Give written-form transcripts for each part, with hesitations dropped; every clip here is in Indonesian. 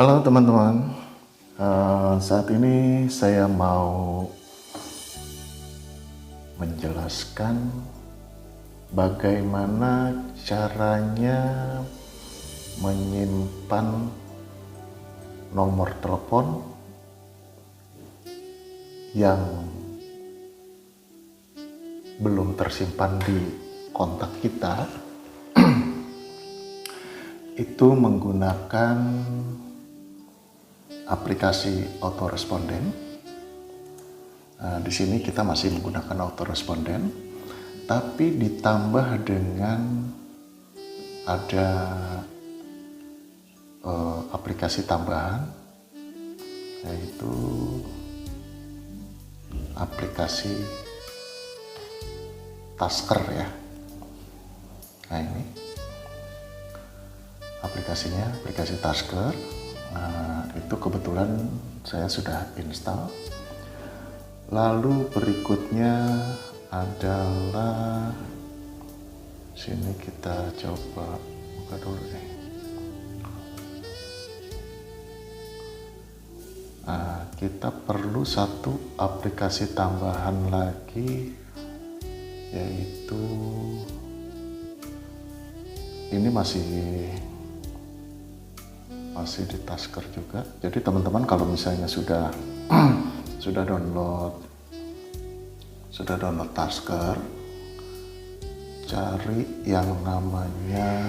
Halo teman-teman. Saat ini saya mau menjelaskan bagaimana caranya menyimpan nomor telepon yang belum tersimpan di kontak kita itu menggunakan aplikasi autoresponden. Di sini kita masih menggunakan autoresponden, tapi ditambah dengan ada aplikasi tambahan, yaitu aplikasi Tasker ya. Nah ini aplikasinya, aplikasi Tasker. Nah, itu kebetulan saya sudah install. Lalu berikutnya adalah sini, kita coba buka dulu nih. Nah, kita perlu satu aplikasi tambahan lagi, yaitu ini masih di Tasker juga. Jadi teman-teman kalau misalnya sudah download Tasker, cari yang namanya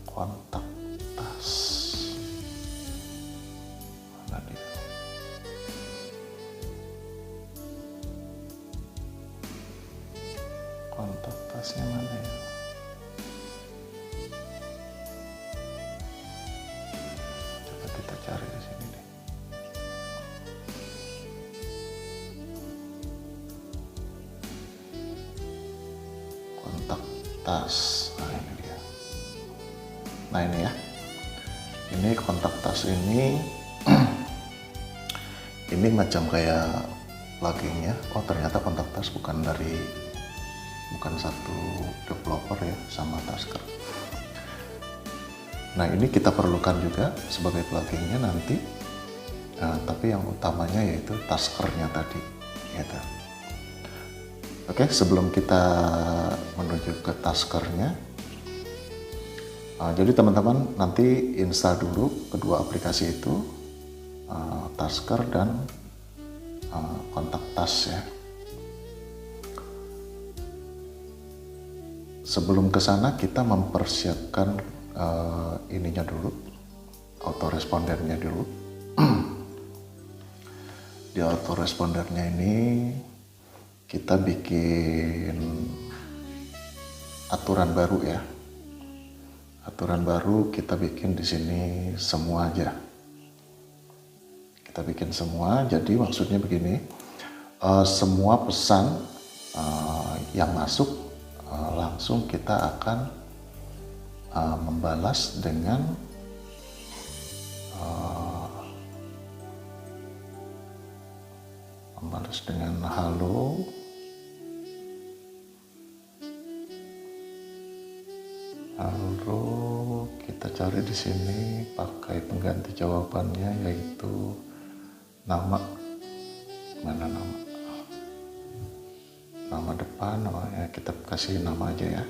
kontak tas. Mana dia? Kontak tasnya mana ya? Coba kita cari di sini deh. Kontak tas. Nah ini dia. Nah ini ya. Ini kontak tas ini ini macam kayak pluginnya. Oh ternyata kontak tas bukan satu developer ya sama Tasker. Nah ini kita perlukan juga sebagai pluginnya nanti. Nah, tapi yang utamanya yaitu Taskernya tadi gitu. Oke, sebelum kita menuju ke Taskernya, jadi teman-teman nanti install dulu kedua aplikasi itu, Tasker dan kontak tas ya. Sebelum ke sana kita mempersiapkan ininya dulu, autorespondennya dulu. Di autorespondennya ini kita bikin aturan baru ya. Aturan baru kita bikin di sini semua aja. Kita bikin semua. Jadi maksudnya begini, semua pesan yang masuk langsung kita akan membalas dengan halo. Lalu kita cari di sini pakai pengganti jawabannya, yaitu nama. Mana nama? Nama depan, namanya kita kasih nama aja ya.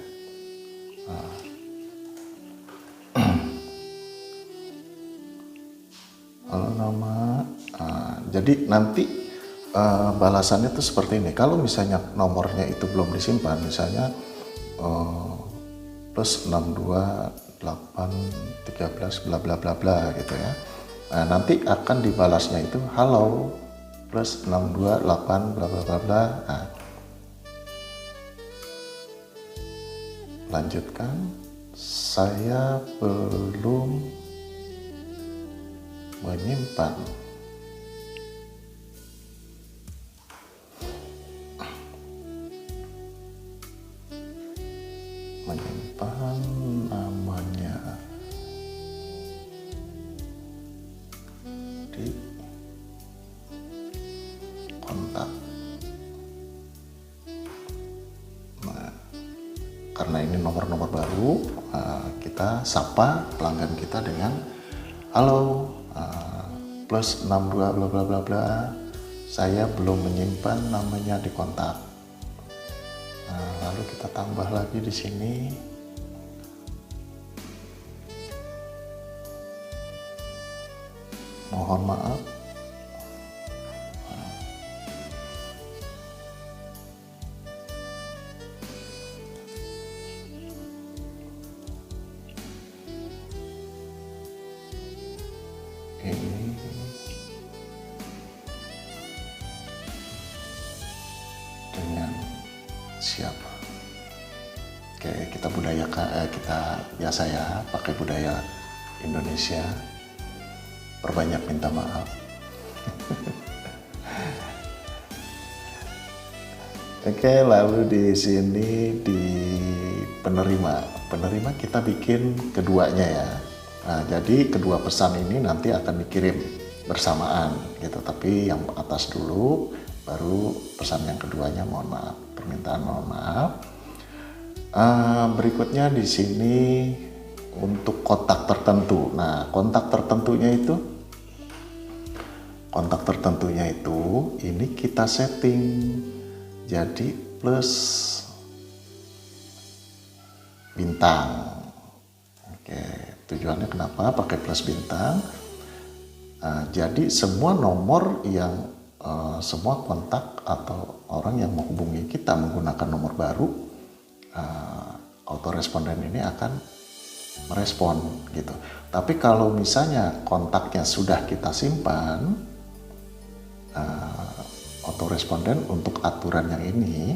Halo nama. Jadi nanti balasannya tuh seperti ini. Kalau misalnya nomornya itu belum disimpan, misalnya plus 62813 bla bla bla bla gitu ya. Nah, nanti akan dibalasnya itu halo plus 628 bla bla bla bla. Nah, lanjutkan. Saya belum menyimpan namanya di kontak. Nah, karena ini nomor-nomor baru, kita sapa pelanggan kita dengan halo, plus 62 bla bla bla bla, saya belum menyimpan namanya di kontak. Lalu kita tambah lagi di sini. Mohon maaf. Ini dengan siapa? Oke, kita biasa ya, pakai budaya Indonesia. Perbanyak minta maaf. Oke, lalu di sini di penerima kita bikin keduanya ya. Nah, jadi kedua pesan ini nanti akan dikirim bersamaan gitu. Tapi yang atas dulu, baru pesan yang keduanya mohon maaf, permintaan mohon maaf. Berikutnya di sini untuk kontak tertentu. Nah, kontak tertentunya itu ini kita setting jadi plus bintang. Oke, tujuannya kenapa pakai plus bintang? Jadi semua nomor yang semua kontak atau orang yang menghubungi kita menggunakan nomor baru, autoresponden ini akan merespon gitu. Tapi kalau misalnya kontaknya sudah kita simpan, autoresponden untuk aturan yang ini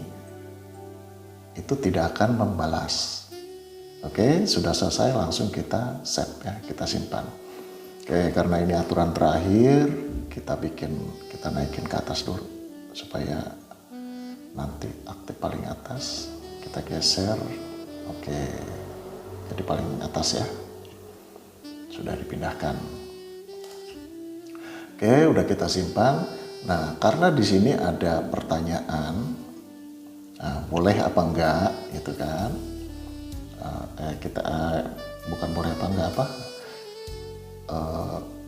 itu tidak akan membalas. Oke, sudah selesai langsung kita save ya, kita simpan. Oke, karena ini aturan terakhir, kita naikin ke atas dulu supaya nanti aktif paling atas. Kita geser. Oke, jadi paling atas ya. Sudah dipindahkan. Oke, udah kita simpan. Nah, karena di sini ada pertanyaan, boleh apa enggak, gitu kan? Bukan boleh apa enggak apa?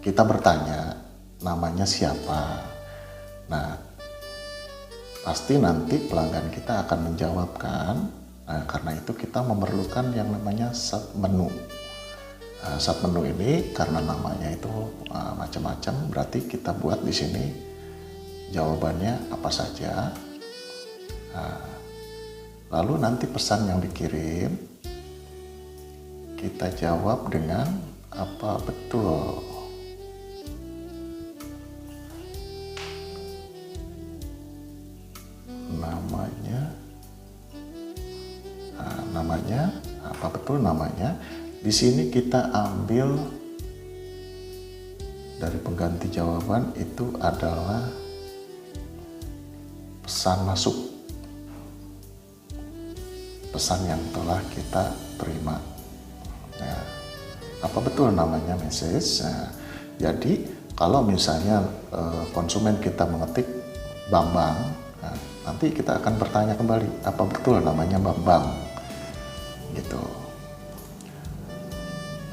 Kita bertanya namanya siapa. Nah, pasti nanti pelanggan kita akan menjawabkan. Nah, karena itu kita memerlukan yang namanya submenu. Submenu ini karena namanya itu macam-macam, berarti kita buat di sini jawabannya apa saja. Lalu nanti pesan yang dikirim kita jawab dengan apa betul. Namanya apa betul namanya. Di sini kita ambil dari pengganti jawaban itu adalah pesan masuk, pesan yang telah kita terima. Nah, apa betul namanya message? Nah, jadi kalau misalnya konsumen kita mengetik Bambang, nah, nanti kita akan bertanya kembali apa betul namanya Bambang, gitu.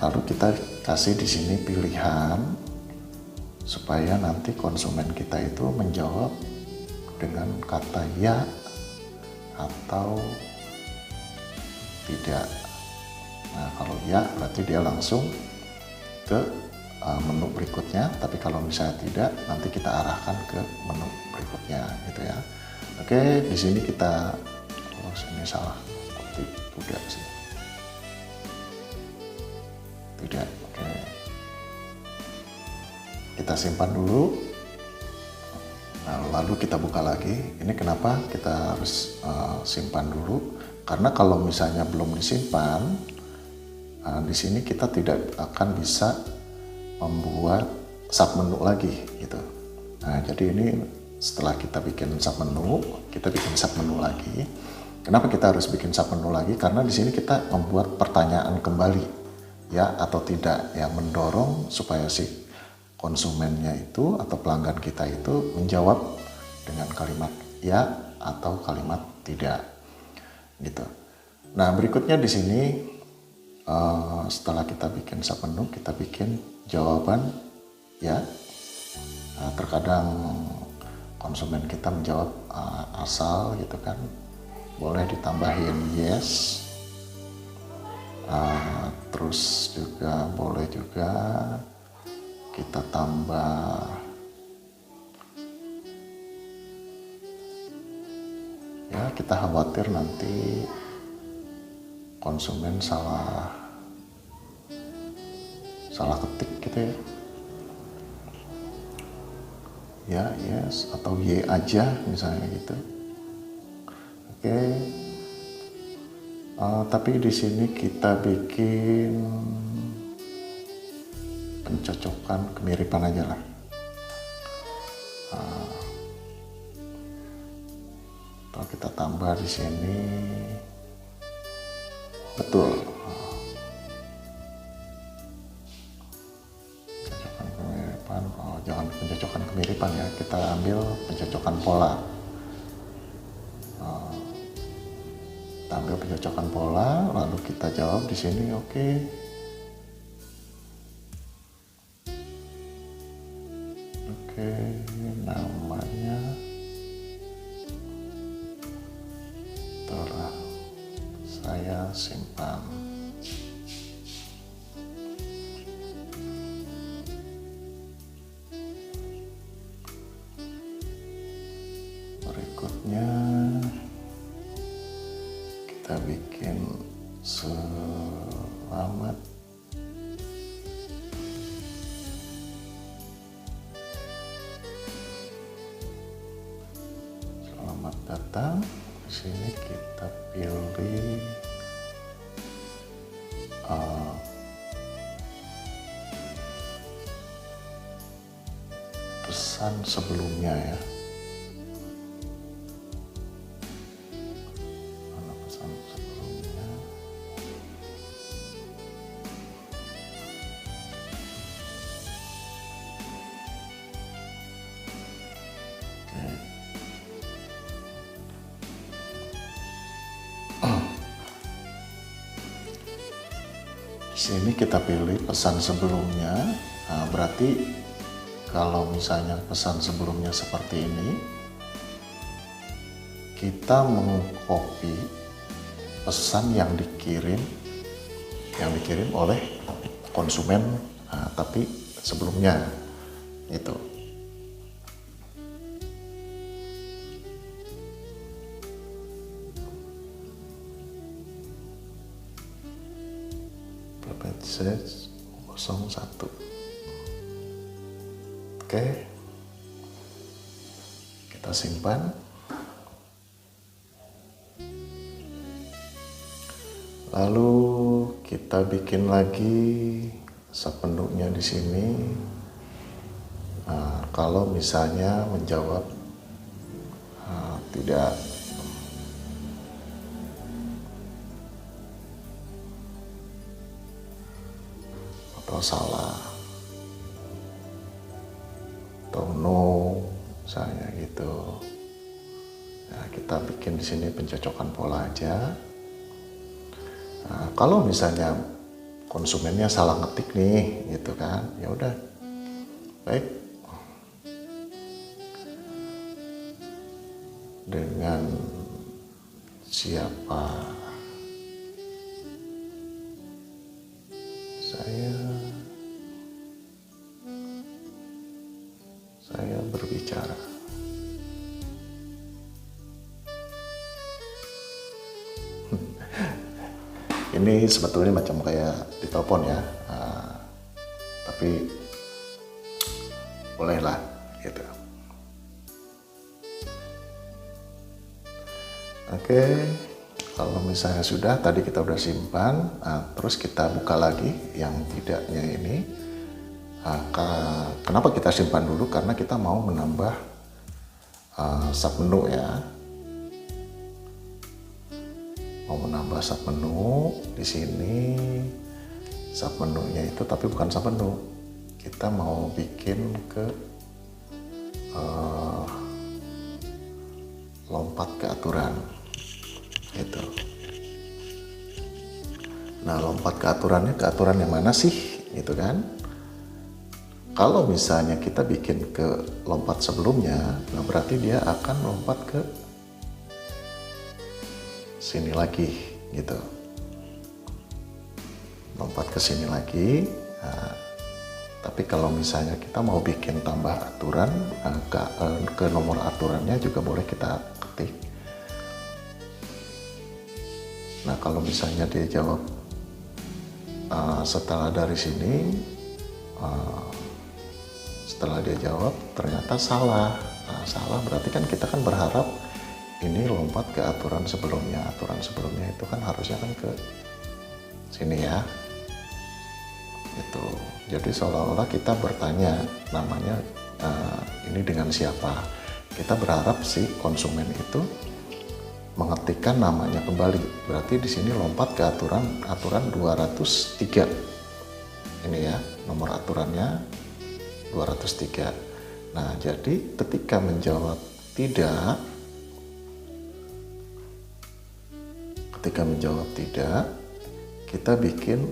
Lalu kita kasih di sini pilihan supaya nanti konsumen kita itu menjawab dengan kata ya atau tidak. Nah, kalau ya berarti dia langsung ke menu berikutnya, tapi kalau misalnya tidak, nanti kita arahkan ke menu berikutnya gitu ya. Oke, di sini kita ini salah, tidak sih. Tidak. Oke. Kita simpan dulu. Nah, lalu kita buka lagi. Ini kenapa kita harus simpan dulu? Karena kalau misalnya belum disimpan, di sini kita tidak akan bisa membuat submenu lagi gitu. Nah, jadi ini setelah kita bikin submenu, kita bikin submenu lagi. Kenapa kita harus bikin submenu lagi? Karena di sini kita membuat pertanyaan kembali, ya atau tidak, yang mendorong supaya si konsumennya itu atau pelanggan kita itu menjawab dengan kalimat ya atau kalimat tidak gitu. Nah, berikutnya di sini setelah kita bikin submenu, kita bikin jawaban ya. Nah, terkadang konsumen kita menjawab asal gitu kan, boleh ditambahin yes. Terus juga boleh juga kita tambah ya, kita khawatir nanti konsumen salah ketik gitu ya, yes atau y aja misalnya gitu. Oke. Tapi di sini kita bikin pencocokan kemiripan aja lah. Kalau kita tambah di sini betul. Pencocokan kemiripan. Jangan pencocokan kemiripan ya. Kita ambil pencocokan pola. Kita ambil pencocokan pola, lalu kita jawab di sini oke. Oke, namanya telah saya simpan. Berikutnya kita bikin selamat datang. Di sini kita pilih pesan sebelumnya ya. Mana pesan sebelumnya? Oke. Di sini kita pilih pesan sebelumnya. Nah, berarti kalau misalnya pesan sebelumnya seperti ini, kita mengcopy pesan yang dikirim oleh konsumen, tapi sebelumnya itu. Message 01. Oke, kita simpan. Lalu kita bikin lagi submenunya di sini. Nah, kalau misalnya menjawab tidak atau salah atau no misalnya gitu. Nah, kita bikin di sini pencocokan pola aja. Nah, kalau misalnya konsumennya salah ngetik nih, gitu kan, ya udah, baik, dengan siapa saya berbicara. Ini sebetulnya macam kayak di telepon ya, tapi bolehlah gitu. Oke, kalau misalnya sudah, tadi kita udah simpan, terus kita buka lagi yang tidaknya ini. Kenapa kita simpan dulu? Karena kita mau menambah submenu ya. Mau menambah submenu di sini. Submenunya itu tapi bukan submenu. Kita mau bikin ke lompat ke aturan. Gitu. Nah, lompat ke aturan yang mana sih, gitu kan? Kalau misalnya kita bikin ke lompat sebelumnya, nah berarti dia akan lompat ke sini lagi, gitu. Lompat ke sini lagi. Nah, tapi kalau misalnya kita mau bikin tambah aturan, ke nomor aturannya juga boleh kita ketik. Nah, kalau misalnya dia jawab setelah dari sini, setelah dia jawab ternyata salah. Nah, salah berarti kan kita kan berharap ini lompat ke aturan sebelumnya. Aturan sebelumnya itu kan harusnya kan ke sini ya. Itu. Jadi seolah-olah kita bertanya namanya ini dengan siapa. Kita berharap si konsumen itu mengetikkan namanya kembali. Berarti di sini lompat ke aturan 203. Ini ya, nomor aturannya 203. Nah, jadi ketika menjawab tidak, kita bikin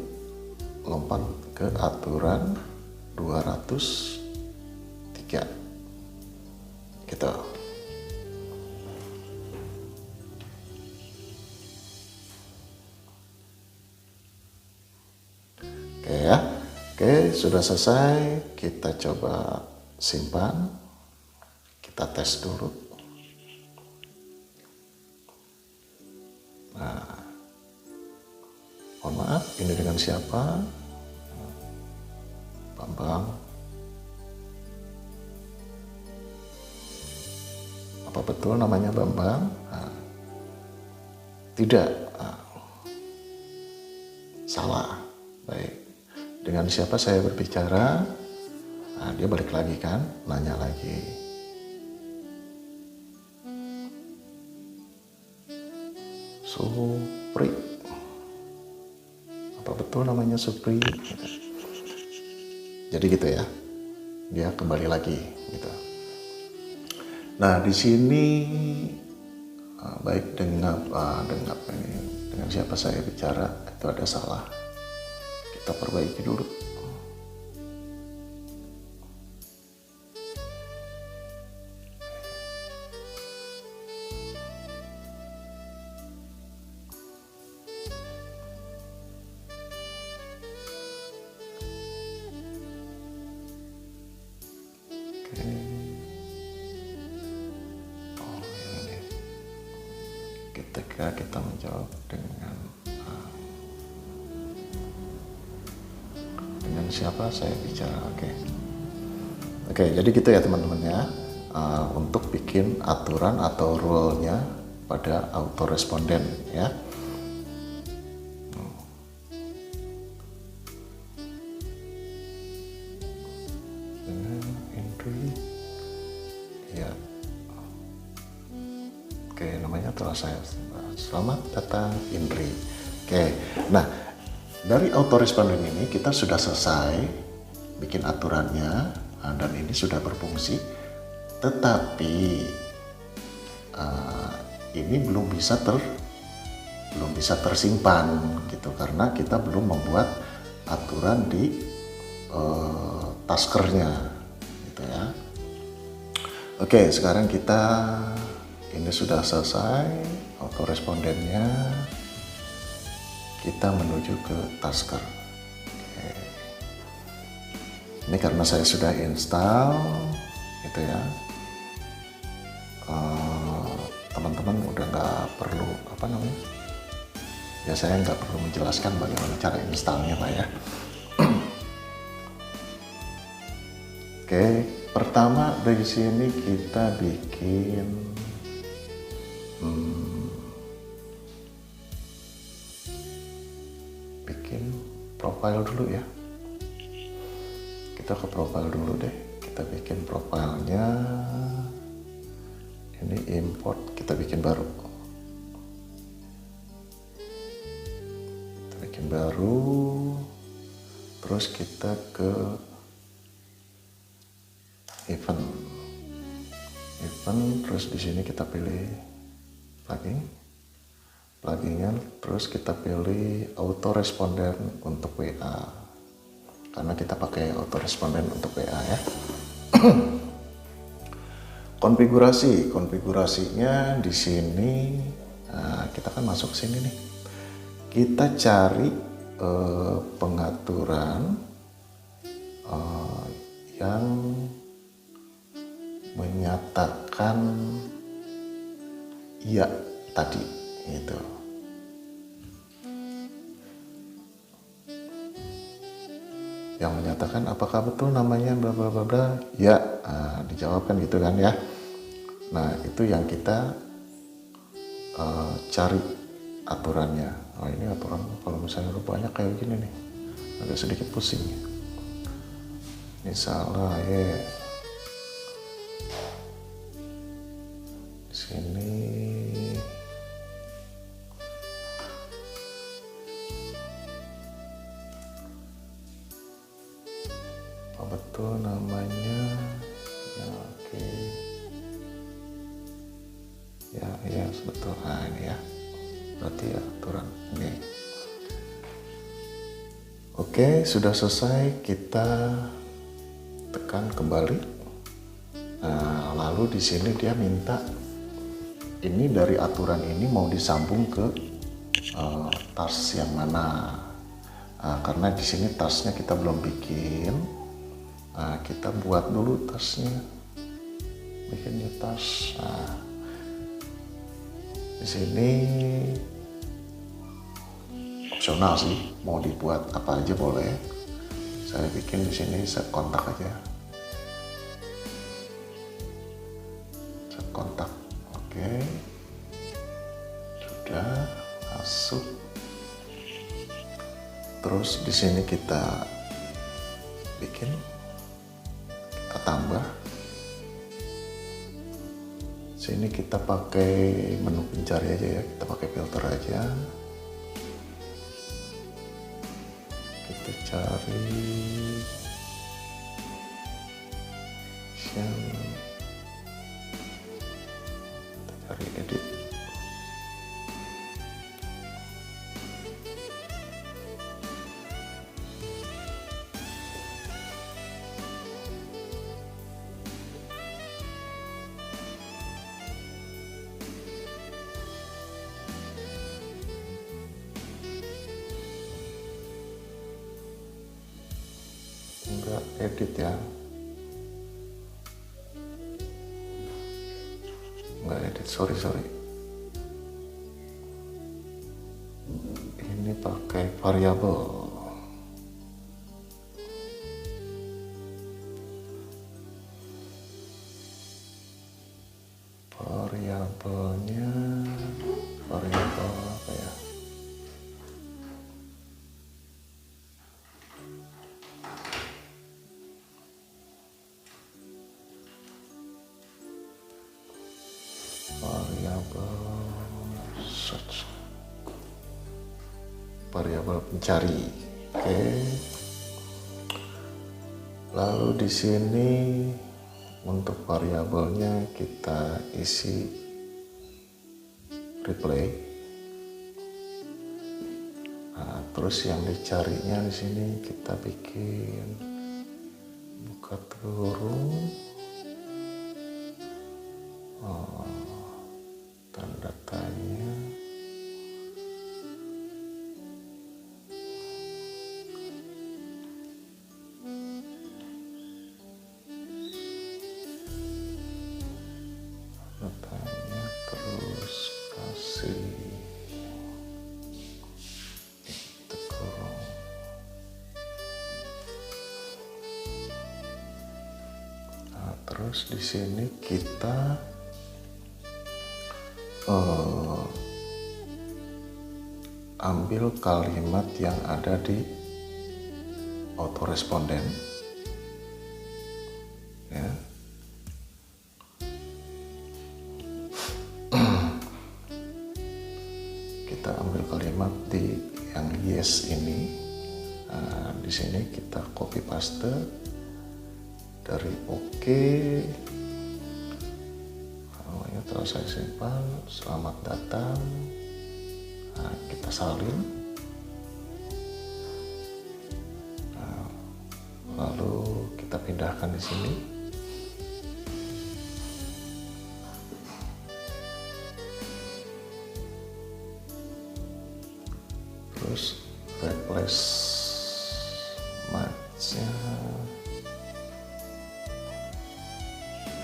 lompat ke aturan 203. Gitu. Oke ya. Oke, sudah selesai. Kita coba simpan. Kita tes dulu. Nah, mohon maaf, ini dengan siapa? Bambang. Apa betul namanya Bambang? Nah, tidak. Nah, salah. Baik. Dengan siapa saya berbicara? Nah, dia balik lagi kan, nanya lagi. Supri. Apa betul namanya Supri? Jadi gitu ya. Dia kembali lagi gitu. Nah, di sini baik dengan siapa saya bicara itu ada salah. Kita perbaiki dulu. Oke. Oh, ini. Ketika kita menjawab dengan siapa saya bicara. Oke, jadi gitu ya teman-teman ya, untuk bikin aturan atau rule-nya pada autoresponden ya. Dengan Indri ya. Oke, namanya telah saya selamat datang Indri. Oke, nah dari autoresponden ini kita sudah selesai bikin aturannya dan ini sudah berfungsi, tetapi ini belum bisa tersimpan gitu karena kita belum membuat aturan di taskernya gitu ya. Oke, sekarang ini sudah selesai autorespondennya. Kita menuju ke Tasker. Oke. Ini karena saya sudah install, gitu ya. Teman-teman udah nggak perlu ya saya nggak perlu menjelaskan bagaimana cara installnya Pak ya. Oke, pertama dari sini kita bikin profile dulu ya. Kita ke profile dulu deh. Kita bikin profilenya. Ini import, kita bikin baru. Kita bikin baru. Terus kita ke event. Terus di sini kita pilih plugin. pluginnya, terus kita pilih auto responden untuk WA, karena kita pakai auto responden untuk WA ya. Konfigurasinya di sini, nah, kita kan masuk sini nih, kita cari pengaturan yang menyatakan iya tadi gitu. Yang menyatakan apakah betul namanya bla bla bla bla, ya, dijawabkan gitu kan ya. Nah itu yang kita cari aturannya. Oh ini aturan kalau misalnya banyak kayak gini nih, agak sedikit pusing. Ini salah ya. Di sini apa betul namanya? Ya, oke. Ya betul. Nah ini ya, berarti ya aturan ini. Oke, sudah selesai, kita tekan kembali. Nah, lalu di sini dia minta ini dari aturan ini mau disambung ke task yang mana. Nah, karena di sini tasknya kita belum bikin. Nah, kita buat dulu tasknya. Bikin new task. Nah, di sini opsional sih, mau dibuat apa aja boleh. Saya bikin di sini set kontak aja. Set kontak, oke. Sudah masuk. Terus di sini kita bikin, kita tambah. Sini kita pakai menu pencari aja ya, kita pakai filter aja. Kita cari yang kita cari edit. Enggak edit ya, enggak edit, sorry ini pakai variabel. Variabelnya variabel apa ya? Search, variabel pencari. Oke. Lalu di sini untuk variabelnya kita isi replay. Nah, terus yang dicarinya di sini kita bikin buka kurung. Tanda tanya. Tanya terus kasih kurung. Nah, terus di sini kita ambil kalimat yang ada di autoresponden ya. Kita ambil kalimat di yang yes ini. Nah, di sini kita copy paste dari oke. Namanya telah saya simpan, selamat datang. Nah, kita salin. Nah, lalu kita pindahkan di sini. Terus replace match-nya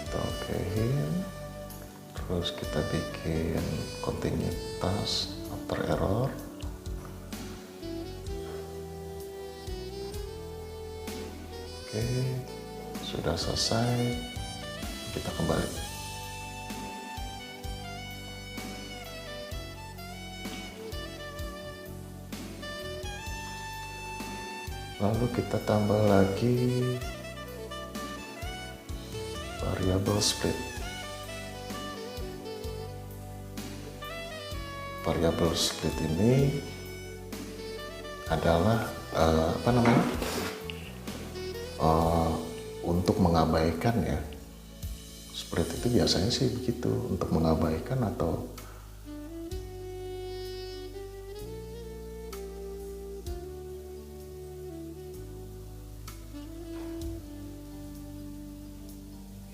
kita okein. Terus kita bikin kontinuitas after error. Oke, sudah selesai. Kita kembali. Lalu kita tambah lagi variabel split. Variabel split ini adalah untuk mengabaikan ya. Split itu biasanya sih begitu, untuk mengabaikan atau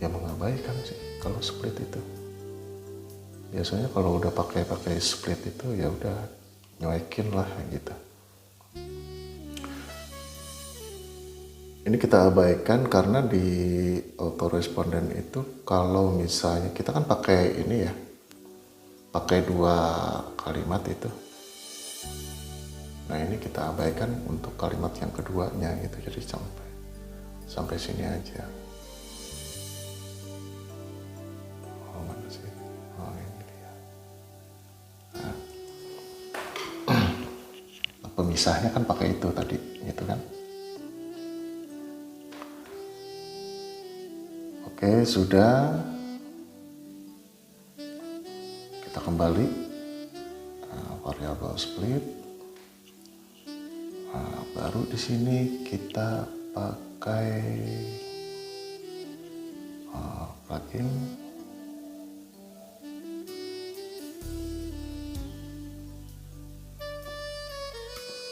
ya mengabaikan sih kalau split itu. Biasanya kalau udah pakai split itu ya udah nyuekin lah gitu. Ini kita abaikan karena di autoresponden itu kalau misalnya kita kan pakai ini ya, pakai 2 kalimat itu. Nah ini kita abaikan untuk kalimat yang keduanya gitu, jadi sampai sini aja. Oh mana sih? Oh ini dia. Nah, pemisahnya kan pakai itu tadi, gitu kan? Oke, sudah. Kita kembali. Variabel split. Nah, baru di sini kita pakai plugin.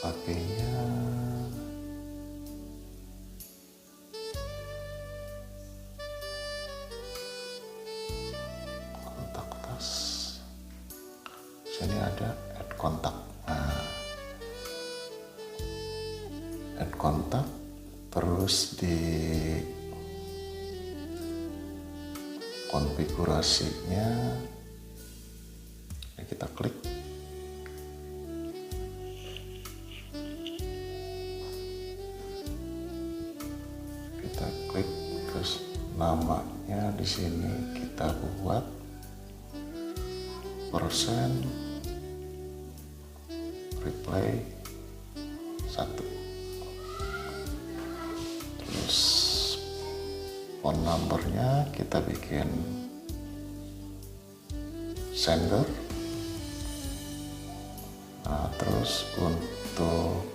Pluginnya sini ada add kontak. Nah, add kontak, terus di konfigurasinya ini kita klik. Kita klik, terus namanya di sini kita buat persen replay 1. Terus phone numbernya kita bikin sender. Nah, terus untuk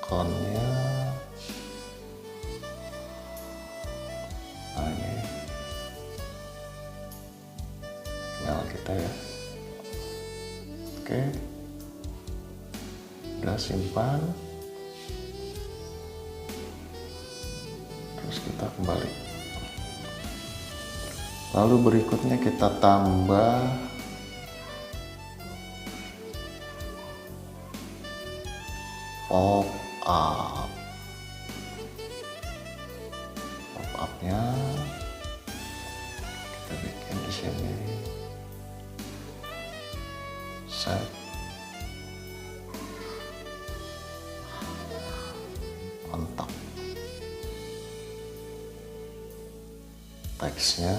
akunnya, nah ini email kita ya. Oke, udah simpan. Terus kita kembali. Lalu berikutnya kita tambah pop up. Pop upnya kita bikin di sini. Set kontak. Teksnya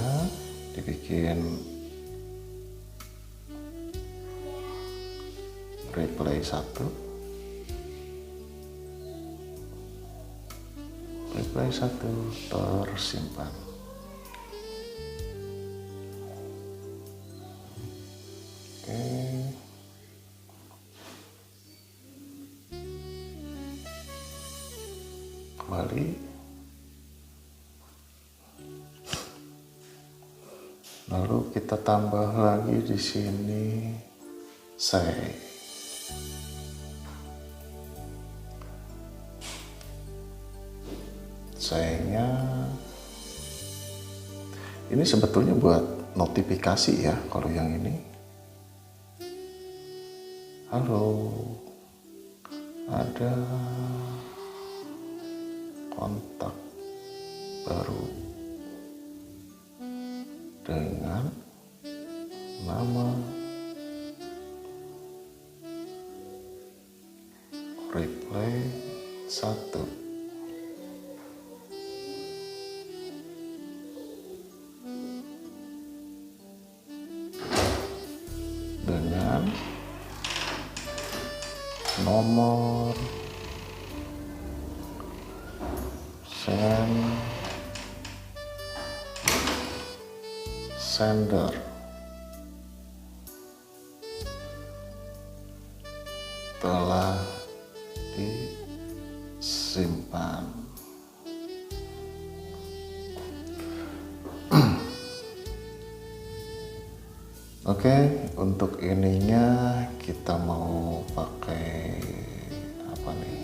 dibikin replay 1. Replay 1 tersimpan. Oke. Kembali. Lalu kita tambah lagi di sini say. Sayangnya ini sebetulnya buat notifikasi ya. Kalau yang ini, halo, ada kontak baru dengan nama reply 1. Dengan nomor sender telah disimpan. Oke, untuk ininya kita mau pakai apa nih?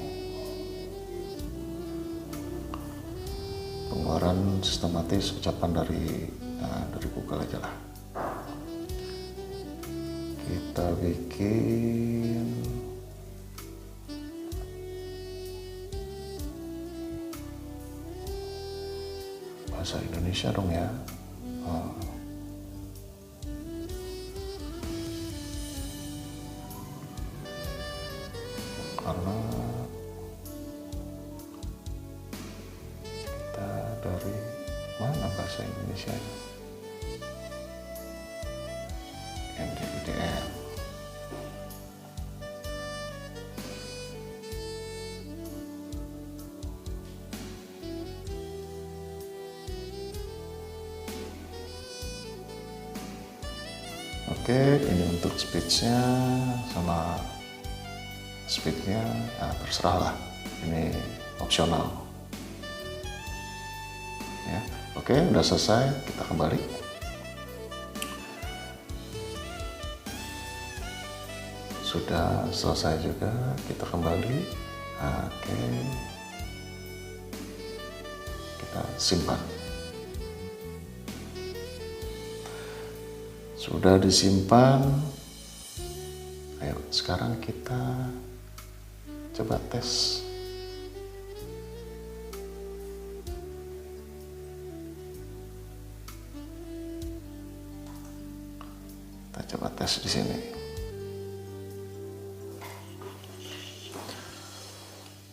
Pengeluaran sistematis ucapan dari Google aja lah. Kita bikin bahasa Indonesia dong ya. Karena kita dari mana bahasa Indonesia nya? MDIDM. Oke, ini untuk speech-nya sama speednya, terserah lah, ini opsional ya. Oke, udah selesai, kita kembali. Sudah selesai juga, kita kembali. Oke, kita simpan. Sudah disimpan. Ayo sekarang kita coba tes. Kita coba tes di sini.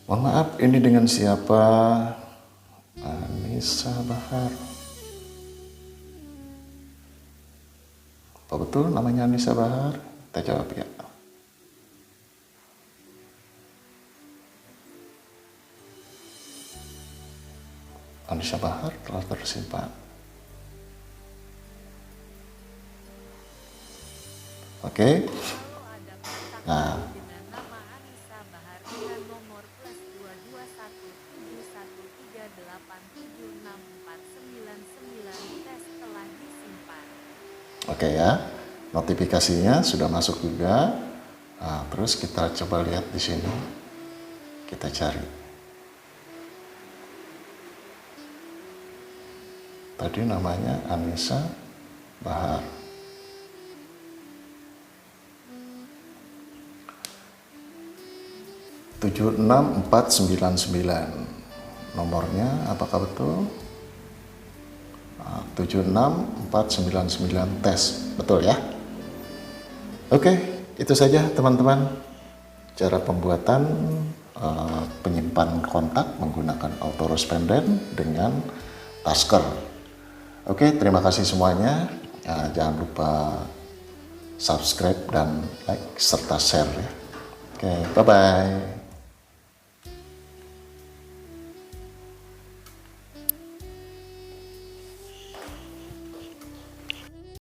Mohon maaf, ini dengan siapa? Anissa Bahar. Apa betul namanya Anissa Bahar? Kita jawab ya. Anissa Bahar telah tersimpan. Oke. Nah, oke ya, notifikasinya sudah masuk juga. Nah, terus kita coba lihat di sini, kita cari. Tadi namanya Anissa Bahar. (76499) nomornya apakah betul? 76499 tes, betul ya? Oke, itu saja teman-teman cara pembuatan penyimpan kontak menggunakan autorespondent dengan Tasker. Oke, terima kasih semuanya. Jangan lupa subscribe dan like serta share ya. Oke, bye-bye.